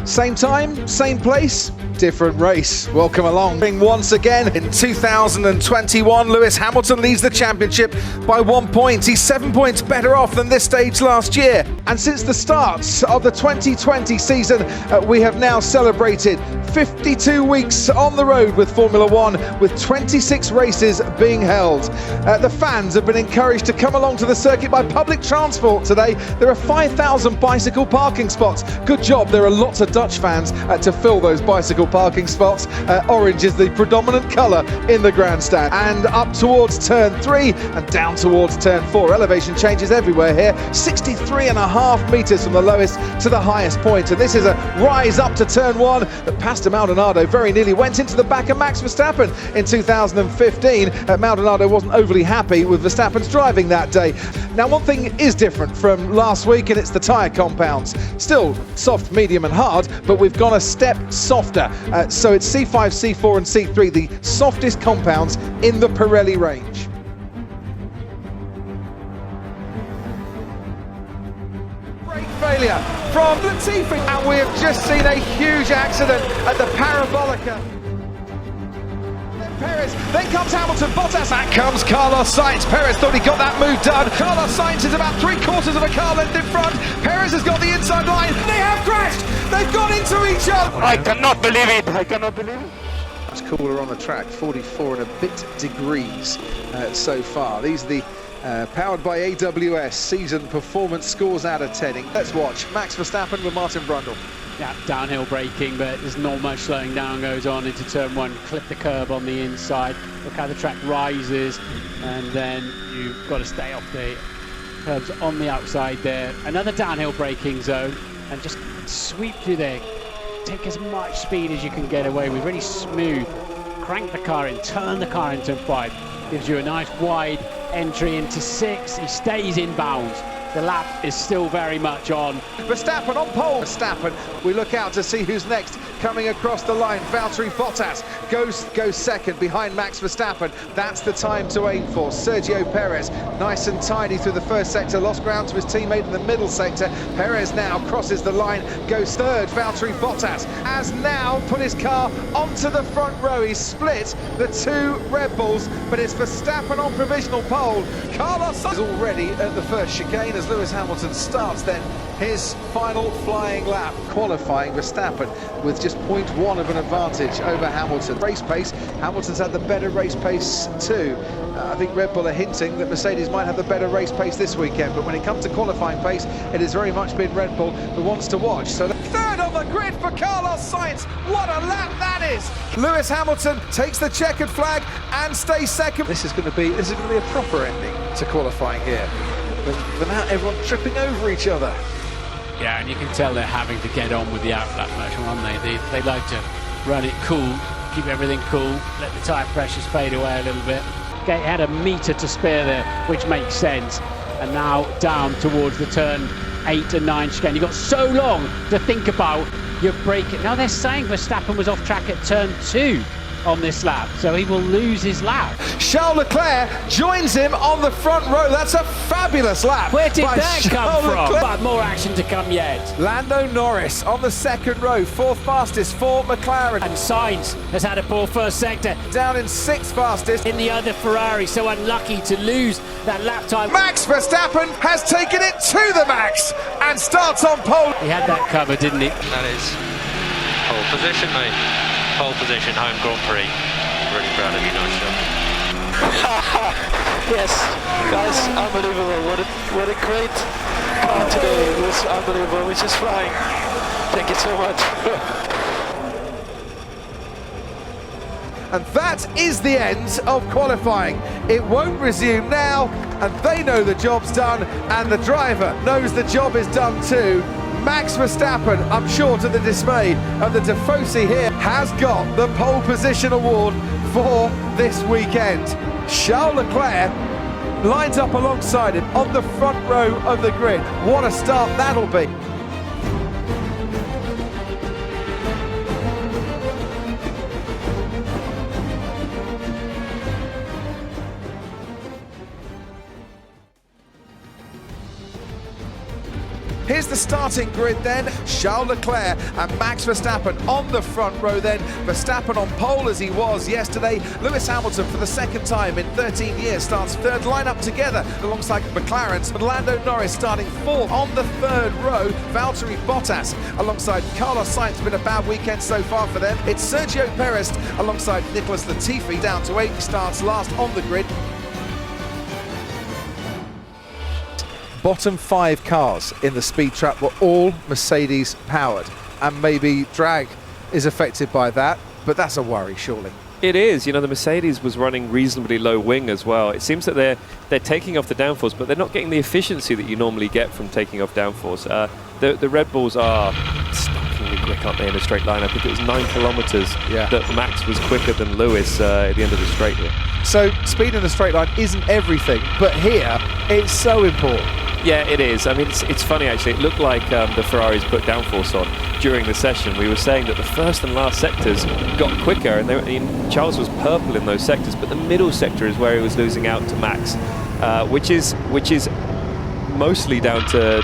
Same time, same place, different race. Welcome along. Once again in 2021, Lewis Hamilton leads the championship by 1 point. He's 7 points better off than this stage last year. And since the start of the 2020 season, we have now celebrated 52 weeks on the road with Formula One, with 26 races being held. The fans have been encouraged to come along to the circuit by public transport today. There are 5,000 bicycle parking spots. Good job, there are lots of Dutch fans to fill those bicycle parking spots. Orange is the predominant colour in the grandstand. And up towards turn 3 and down towards turn 4. Elevation changes everywhere here. 63.5 metres from the lowest to the highest point. And this is a rise up to turn 1 that Pastel Maldonado very nearly went into the back of Max Verstappen in 2015. Maldonado wasn't overly happy with Verstappen's driving that day. Now, one thing is different from last week, and it's the tyre compounds. Still soft, medium and hard, but we've gone a step softer. So it's C5, C4 and C3, the softest compounds in the Pirelli range. Brake failure from Latifi, and we have just seen a huge accident at the Parabolica. Perez, then comes Hamilton, Bottas, back comes Carlos Sainz. Perez thought he got that move done. Carlos Sainz is about 3/4 of a car length in front. Perez has got the inside line. They have crashed. They've gone into each other. I cannot believe it. I cannot believe it. It's cooler on the track, 44 and a bit degrees so far. These are the powered by AWS season performance scores out of 10. Let's watch Max Verstappen with Martin Brundle. Yeah, downhill braking, but there's not much slowing down goes on into turn 1. Clip the curb on the inside. Look how the track rises, and then you've got to stay off the curbs on the outside there. Another downhill braking zone, and just sweep through there. Take as much speed as you can get away with. Really smooth. Crank the car in, turn the car into 5. Gives you a nice wide entry into 6. He stays in bounds. The lap is still very much on. Verstappen on pole. Verstappen, we look out to see who's next coming across the line. Valtteri Bottas goes second behind Max Verstappen. That's the time to aim for. Sergio Perez, nice and tidy through the first sector, lost ground to his teammate in the middle sector. Perez now crosses the line, goes third. Valtteri Bottas has now put his car onto the front row. He's split the 2 Red Bulls, but it's Verstappen on provisional pole. Carlos is already at the first chicane as Lewis Hamilton starts then his final flying lap. Qualifying, Verstappen with just 0.1 of an advantage over Hamilton. Race pace, Hamilton's had the better race pace too. I think Red Bull are hinting that Mercedes might have the better race pace this weekend, but when it comes to qualifying pace, it has very much been Red Bull who wants to watch. So third on the grid for Carlos Sainz. What a lap that is! Lewis Hamilton takes the checkered flag and stays second. This is going to be a proper ending to qualifying here, without everyone tripping over each other. Yeah, and you can tell they're having to get on with the outlap motion, aren't they? They like to run it cool, keep everything cool, let the tyre pressures fade away a little bit. Okay, had a metre to spare there, which makes sense. And now down towards the turn 8 and 9 chicane. You've got so long to think about your braking. Now they're saying Verstappen was off track at turn 2 on this lap, so he will lose his lap. Charles Leclerc joins him on the front row. That's a fabulous lap. Where did that come from? But more action to come yet. Lando Norris on the second row, 4th fastest for McLaren. And Sainz has had a poor first sector. Down in 6th fastest in the other Ferrari, so unlucky to lose that lap time. Max Verstappen has taken it to the max and starts on pole. He had that covered, didn't he? That is pole position, mate. Pole position, home Grand Prix. Really proud of you, nice job. Yes, guys, unbelievable. What a great car today. It was unbelievable. We're just flying. Thank you so much. And that is the end of qualifying. It won't resume now, and they know the job's done, and the driver knows the job is done too. Max Verstappen, I'm sure to the dismay of the Tifosi here, has got the pole position award for this weekend. Charles Leclerc lines up alongside him on the front row of the grid. What a start that'll be. Here's the starting grid then. Charles Leclerc and Max Verstappen on the front row then. Verstappen on pole as he was yesterday. Lewis Hamilton for the second time in 13 years starts third, line up together alongside McLaren's. Lando Norris starting fourth on the third row. Valtteri Bottas alongside Carlos Sainz. Been a bad weekend so far for them. It's Sergio Perez alongside Nicholas Latifi down to 8. Starts last on the grid. Bottom 5 cars in the speed trap were all Mercedes powered, and maybe drag is affected by that, but that's a worry surely. It is. You know, the Mercedes was running reasonably low wing as well. It seems that they're taking off the downforce, but they're not getting the efficiency that you normally get from taking off downforce. The Red Bulls are stunningly quick, aren't they, in a straight line? I think it was 9 kilometers that Max was quicker than Lewis at the end of the straight here. So speed in a straight line isn't everything, but here it's so important. Yeah, it is. I mean, it's funny actually. It looked like the Ferraris put downforce on during the session. We were saying that the first and last sectors got quicker, and Charles was purple in those sectors, but the middle sector is where he was losing out to Max, which is mostly down to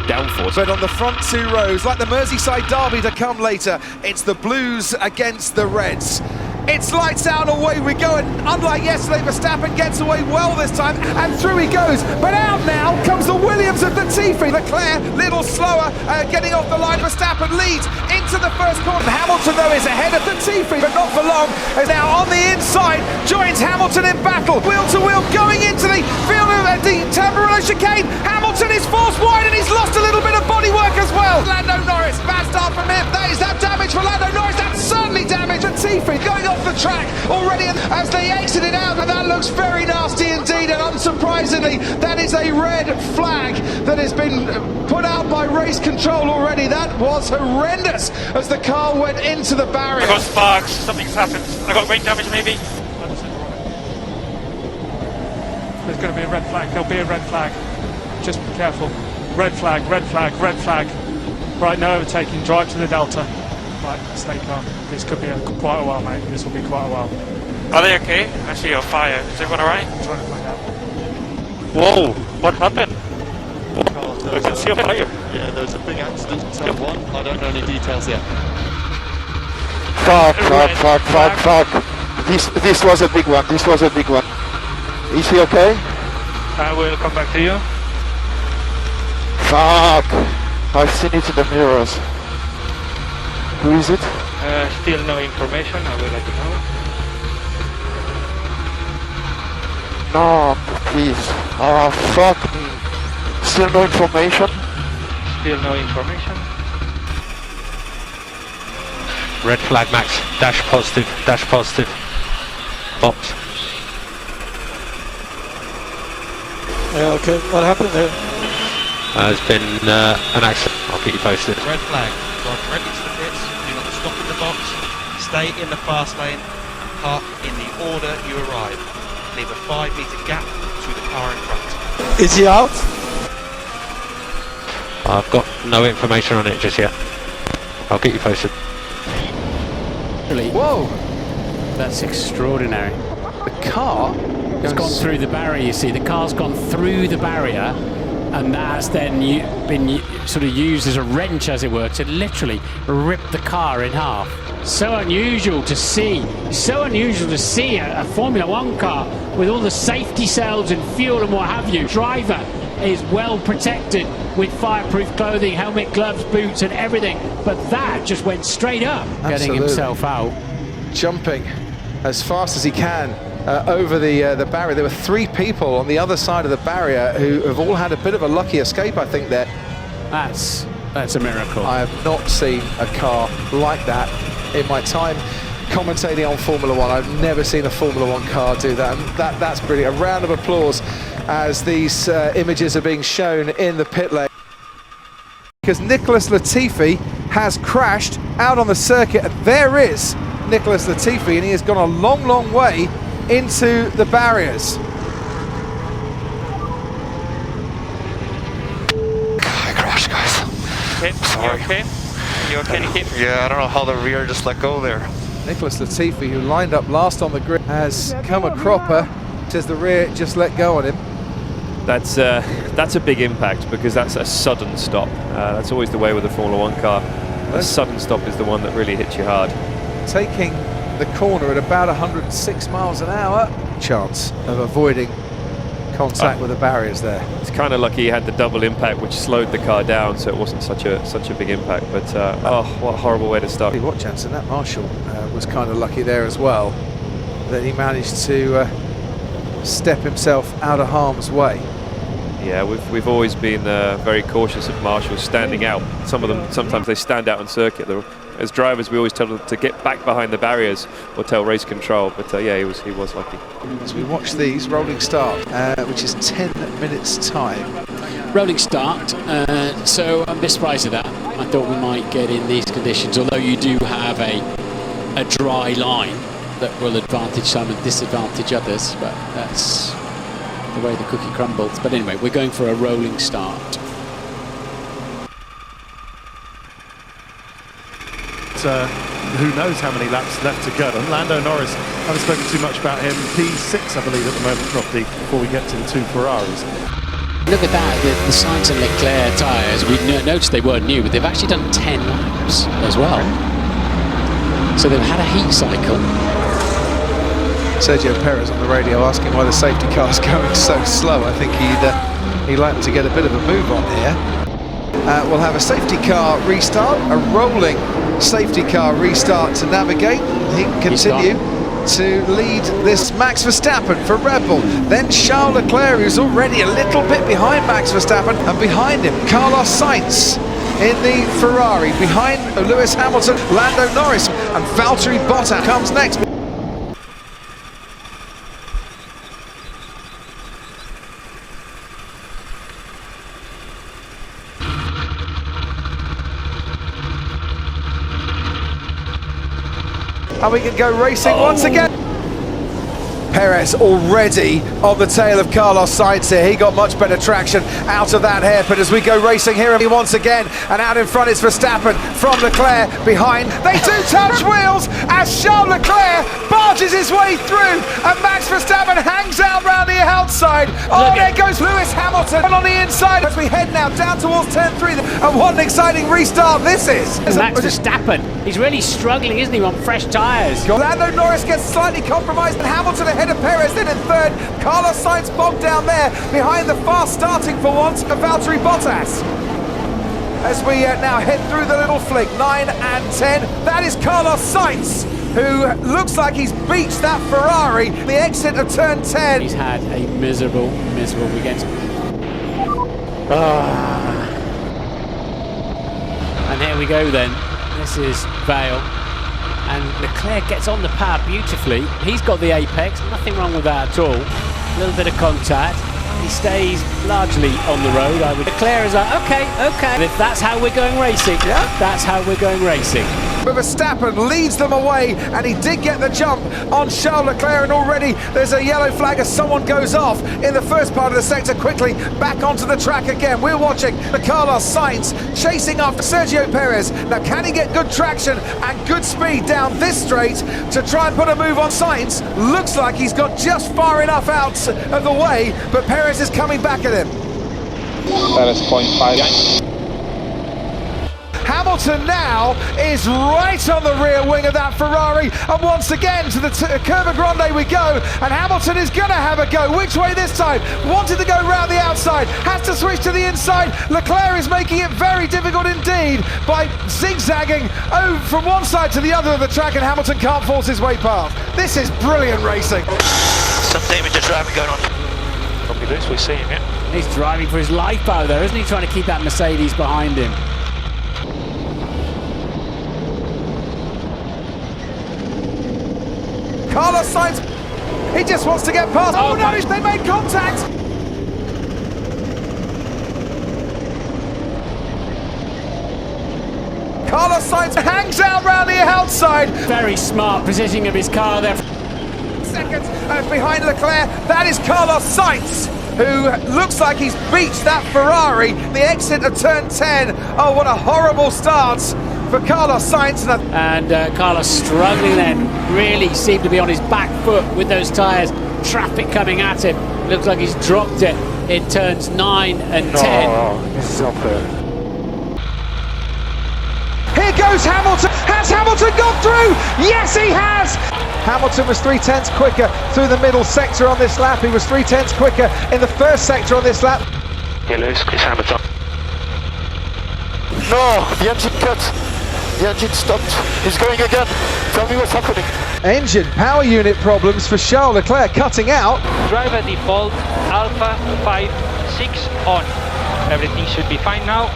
downforce. But on the front 2 rows, like the Merseyside derby to come later, it's the Blues against the Reds. It's lights out and away we go, and unlike yesterday, Verstappen gets away well this time, and through he goes. But out now comes the Williams of Latifi. Leclerc, little slower, getting off the line. Verstappen leads into the first corner. Hamilton, though, is ahead of Latifi, but not for long. Is now on the inside, joins Hamilton in battle. Wheel to wheel, going into the field of the Tamburello chicane. Hamilton is forced wide, and he's lost a little bit of bodywork as well. Lando Norris, fast start from him. Is that damage for Lando Norris? That's certainly damage. Latifi going off the track already as they exited out, and that looks very nasty indeed, and unsurprisingly that is a red flag that has been put out by race control already. That was horrendous as the car went into the barrier. I got sparks, something's happened. I got rain damage maybe. There's going to be a red flag, there'll be a red flag. Just be careful. Red flag, red flag, red flag. Right, no overtaking, drive to the Delta. Right, stay calm. This could be quite a while, mate. This will be quite a while. Are they okay? I see your fire. Is everyone alright? I'm trying to find out. Whoa, what happened? I can see a fire. Yeah, there was a big accident in turn 1. I don't know any details yet. Fuck. This was a big one. This was a big one. Is he okay? I will come back to you. Fuck. I've seen it in the mirrors. Who is it? Still no information. I will let you know. No, please. Oh, fuck me. Still no information? Still no information. Red flag, Max. Dash positive. Dash positive. Box. Yeah, okay. What happened there? There's been an accident. I'll keep you posted. Red flag. Drive directly to the pits. Do not stop in the box. Stay in the fast lane and park in the order you arrive. Leave a 5-metre gap to the car in front. Is he out? I've got no information on it just yet. I'll keep you posted. Whoa! That's extraordinary. The car It's gone through the barrier, you see. The car's gone through the barrier, and that's then been sort of used as a wrench, as it were, to literally rip the car in half. So unusual to see. So unusual to see a Formula One car with all the safety cells and fuel and what have you. Driver is well protected with fireproof clothing, helmet, gloves, boots and everything, but that just went straight up. Absolutely. Getting himself out. Jumping as fast as he can over the barrier. There were 3 people on the other side of the barrier who have all had a bit of a lucky escape, I think, there. That's a miracle. I have not seen a car like that in my time commentating on Formula One. I've never seen a Formula One car do that, and that's brilliant. A round of applause as these images are being shown in the pit lane. Because Nicholas Latifi has crashed out on the circuit, and there is Nicholas Latifi, and he has gone a long, long way into the barriers. I crashed, guys. Okay, Sorry. you okay? You okay, Nicky? Yeah, I don't know how the rear just let go there. Nicholas Latifi, who lined up last on the grid, has come a cropper. Says the rear just let go on him. That's a big impact because that's a sudden stop. That's always the way with a Formula One car. A sudden stop is the one that really hits you hard. Taking the corner at about 106 miles an hour. Chance of avoiding contact with the barriers there. It's kind of lucky he had the double impact, which slowed the car down, so it wasn't such a big impact. But oh, what a horrible way to start! What chance? And that Marshall was kind of lucky there as well, that he managed to step himself out of harm's way. Yeah, we've always been very cautious of Marshalls standing out. Some of them, sometimes they stand out on circuit. As drivers, we always tell them to get back behind the barriers or tell race control. But yeah, he was lucky. As we watch these rolling start, which is 10 minutes time. Rolling start. So I'm a bit surprised at that. I thought we might get in these conditions, although you do have a dry line that will advantage some and disadvantage others. But that's the way the cookie crumbles. But anyway, we're going for a rolling start. Who knows how many laps left to go. And Lando Norris, I haven't spoken too much about him. P6, I believe, at the moment, Crofty, before we get to the two Ferraris. Look at that, the Sainz and Leclerc tyres. We noticed they weren't new, but they've actually done 10 laps as well. So they've had a heat cycle. Sergio Perez on the radio asking why the safety car's going so slow. I think he'd like to get a bit of a move on here. We'll have a safety car restart, a rolling safety car restart to navigate. He can continue to lead this Max Verstappen for Red Bull. Then Charles Leclerc, who's already a little bit behind Max Verstappen, and behind him Carlos Sainz in the Ferrari. Behind Lewis Hamilton, Lando Norris, and Valtteri Bottas comes next. And we can go racing once again. Perez already on the tail of Carlos Sainz here. He got much better traction out of that hairpin as we go racing here once again. And out in front is Verstappen from Leclerc behind. They do touch wheels as Charles Leclerc barges his way through and Max Verstappen hangs out round the outside. Oh, there goes Lewis Hamilton on the inside as we head now down towards turn 3. And what an exciting restart this is. Max Verstappen, he's really struggling, isn't he, on fresh tyres? Lando Norris gets slightly compromised and Hamilton ahead of Perez, then in third. Carlos Sainz bogged down there behind the fast starting for once of Valtteri Bottas. As we now head through the little flick, 9 and 10, that is Carlos Sainz, who looks like he's beached that Ferrari, the exit of turn 10. He's had a miserable weekend. And here we go then. This is Vale. And Leclerc gets on the pad beautifully. He's got the apex, nothing wrong with that at all. A little bit of contact. He stays largely on the road. Leclerc is like, okay. And if that's how we're going racing, that's how we're going racing. But Verstappen leads them away, and he did get the jump on Charles Leclerc, and already there's a yellow flag as someone goes off in the first part of the sector. Quickly back onto the track again. We're watching the Carlos Sainz chasing after Sergio Perez. Now, can he get good traction and good speed down this straight to try and put a move on Sainz? Looks like he's got just far enough out of the way, but Perez is coming back at him. Perez 0.5. Hamilton now is right on the rear wing of that Ferrari, and once again to the Curva Grande we go, and Hamilton is going to have a go. Which way this time? Wanted to go round the outside, has to switch to the inside. Leclerc is making it very difficult indeed by zigzagging from one side to the other of the track, and Hamilton can't force his way past. This is brilliant racing. Some damage to driving going on. Copy this, we see him, yeah. He's driving for his life out there, isn't he? Trying to keep that Mercedes behind him. Carlos Sainz, he just wants to get past. Oh no, they made contact. Carlos Sainz hangs out round the outside. Very smart positioning of his car there. Seconds behind Leclerc, that is Carlos Sainz, who looks like he's beached that Ferrari, the exit of turn 10. Oh, what a horrible start for Carlos Sainz. And Carlos struggling then, really seemed to be on his back foot with those tyres, traffic coming at him. looks like he's dropped it in turns 9 and 10. No, this is unfair. Here goes Hamilton. Has Hamilton gone through? Yes, he has. Hamilton was 3/10 quicker through the middle sector on this lap. He was 3/10 quicker in the first sector on this lap. Yeah, Lewis, it's Hamilton. No, the engine cut. The engine stopped. He's going again. Tell me what's happening. Engine power unit problems for Charles Leclerc cutting out. Driver default Alpha 5-6 on. Everything should be fine now.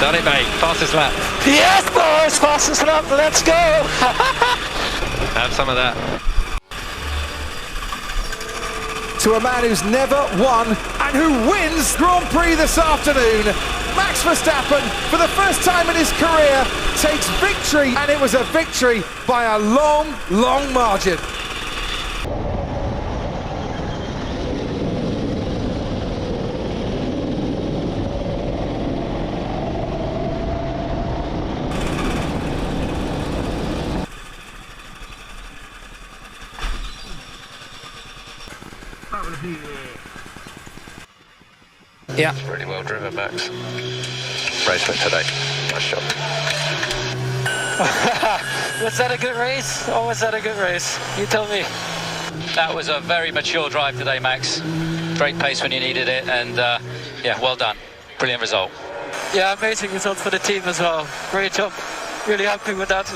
Done it, mate. Fastest lap. Yes, boys, fastest lap, let's go! Have some of that. To a man who's never won and who wins Grand Prix this afternoon, Max Verstappen, for the first time in his career, takes victory, and it was a victory by a long, long margin. Yeah. Really well driven, Max. Race win today. Nice job. Was that a good race, or was that a good race? You tell me. That was a very mature drive today, Max. Great pace when you needed it, and yeah, well done. Brilliant result. Yeah, amazing result for the team as well. Great job. Really happy with that.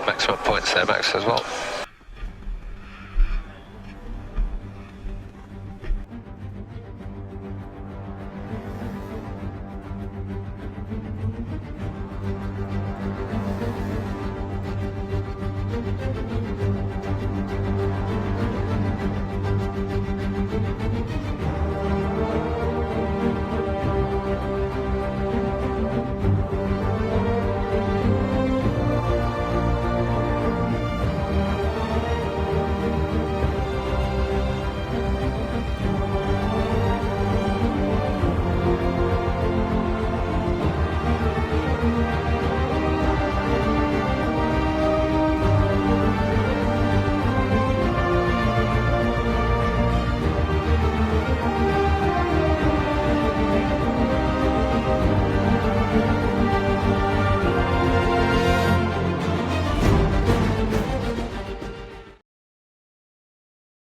Maximum points there, Max, as well.